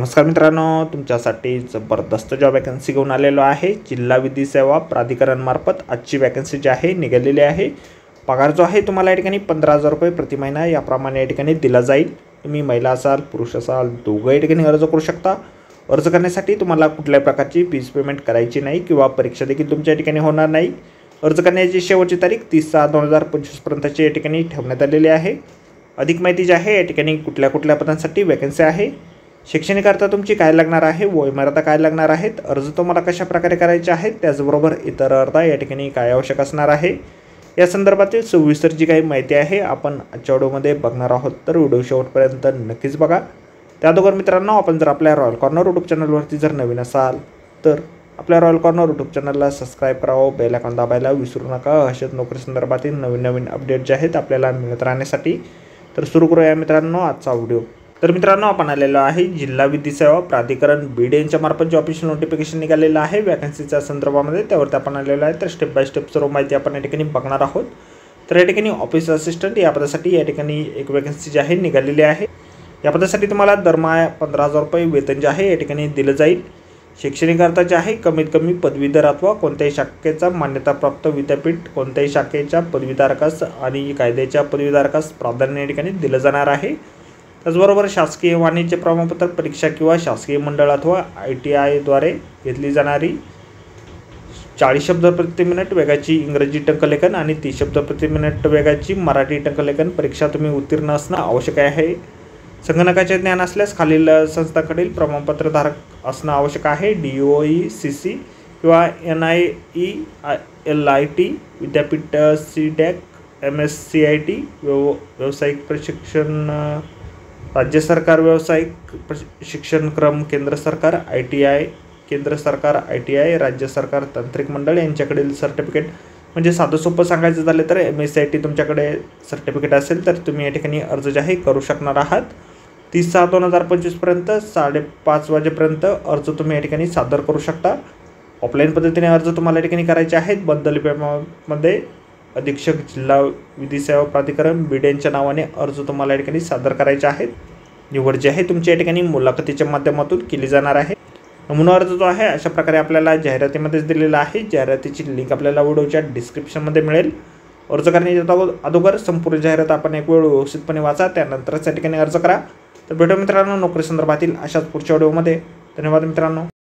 नमस्कार मित्रांनो, तुमच्यासाठी जबरदस्त जॉब वॅकन्सी घेऊन आलेलो आहे। जिल्हा विधी सेवा प्राधिकरण मार्फत आजची वॅकन्सी जी आहे निघालेली आहे। पगार जो आहे तुम्हाला या ठिकाणी 15,000 रुपये प्रति महिना याप्रमाणे या ठिकाणी दिला जाईल। तुम्ही महिला असाल पुरुष असाल दोघं या ठिकाणी अर्ज करू शकता। अर्ज करण्यासाठी तुम्हाला कुठल्याही प्रकारची फीस पेमेंट करायची नाही किंवा परीक्षा देखील तुमच्या या ठिकाणी होणार नाही। अर्ज करण्याची शेवटची तारीख 30/6/2025 पर्यंतची या ठिकाणी ठेवण्यात आलेली आहे। अधिक माहिती जी आहे या ठिकाणी कुठल्या पदांसाठी वॅकन्सी आहे, शैक्षणिक अर्थ तुमची काय लागणार आहे, वयोमर्यादा काय लागणार आहेत, अर्ज तुम्हाला कशा प्रकारे करायचे आहेत, त्याचबरोबर इतर अर्थ या ठिकाणी काय आवश्यक असणार आहे, या संदर्भातील सविस्तर जी काही माहिती आहे आपण आजच्या व्हिडिओमध्ये बघणार आहोत। तर व्हिडिओ शेवटपर्यंत नक्कीच बघा। त्याचबरोबर मित्रांनो, आपण जर आपल्या रॉयल कॉर्नर यूट्यूब चॅनलवरती जर नवीन असाल तर आपल्या रॉयल कॉर्नर यूट्यूब चॅनलला सबस्क्राईब करावं, बेल आयकॉन दाबायला विसरू नका। अशाच नोकरी संदर्भातील नवीन अपडेट जे आहेत आपल्याला मिळत राहण्यासाठी। तर सुरू करूया मित्रांनो आजचा व्हिडिओ। तर मित्रांनो, आपण आलेलो आहे जिल्हा विधी सेवा प्राधिकरण बीड यांच्या मार्फत जो ऑफिशियल नोटिफिकेशन निघालेलं आहे वॅकन्सीच्या संदर्भामध्ये, त्यावरती आपण आलेलो आहे। तर स्टेप बाय स्टेप सर्व माहिती आपण या ठिकाणी बघणार आहोत। तर या ठिकाणी ऑफिस असिस्टंट या पदासाठी या ठिकाणी एक वॅकन्सी जी आहे निघालेली आहे। या पदासाठी तुम्हाला दरमहा 15,000 रुपये वेतन जे आहे या ठिकाणी दिलं जाईल। शैक्षणिक अर्थ जे आहे कमीत कमी पदवीधर अथवा कोणत्याही शाखेचा मान्यताप्राप्त विद्यापीठ, कोणत्याही शाखेच्या पदवीधारकास आणि कायद्याच्या पदवीधारकास प्राधान्य या ठिकाणी दिलं जाणार आहे। त्याचबरोबर शासकीय वाणिज्य प्रमाणपत्र परीक्षा किंवा शासकीय मंडळ अथवा ITI द्वारे घेतली जाणारी 40 शब्द प्रति मिनिट वेगाची इंग्रजी टंकलेखन आणि 30 शब्द प्रति मिनिट वेगाची मराठी टंकलेखन परीक्षा तुम्ही उत्तीर्ण असणं आवश्यक आहे। संगणकाचे ज्ञान असल्यास खालील संस्थांकडील प्रमाणपत्र धारक असणं आवश्यक आहे। DOE CC किंवा NIELIT विद्यापीठ, CTEC MSCIT व्यावसायिक प्रशिक्षण, राज्य सरकार व्यावसायिक प्रशिक्षण क्रम, केंद्र सरकार ITI, केंद्र सरकार ITI, राज्य सरकार तांत्रिक मंडळ यांच्याकडील सर्टिफिकेट। म्हणजे साधं सोपं सांगायचं झालं तर MSCIT तुमच्याकडे सर्टिफिकेट असेल तर तुम्ही या ठिकाणी अर्ज जे आहे करू शकणार आहात। 30/6/2025 पर्यंत 5:30 वाजेपर्यंत अर्ज तुम्ही या ठिकाणी सादर करू शकता। ऑफलाईन पद्धतीने अर्ज तुम्हाला या ठिकाणी करायचे आहेत। बंद लिपीमध्ये अधीक्षक जिल्हा विधी सेवा प्राधिकरण बीड यांच्या नावाने अर्ज तुम्हाला या ठिकाणी सादर करायचे आहेत। निवड जी आहे तुमची या ठिकाणी मुलाखतीच्या माध्यमातून केली जाणार आहे। नमुना अर्ज जो आहे अशा प्रकारे आपल्याला जाहिरातीमध्येच दिलेला आहे। जाहिरातीची लिंक आपल्याला व्हिडिओच्या डिस्क्रिप्शनमध्ये मिळेल। अर्ज करण्याच्या अगोदर संपूर्ण जाहिरात आपण एक वेळ व्यवस्थितपणे वाचा, त्यानंतरच या ठिकाणी अर्ज करा। तर भेटू मित्रांनो नोकरी संदर्भातील अशाच पुढच्या व्हिडिओमध्ये। धन्यवाद मित्रांनो।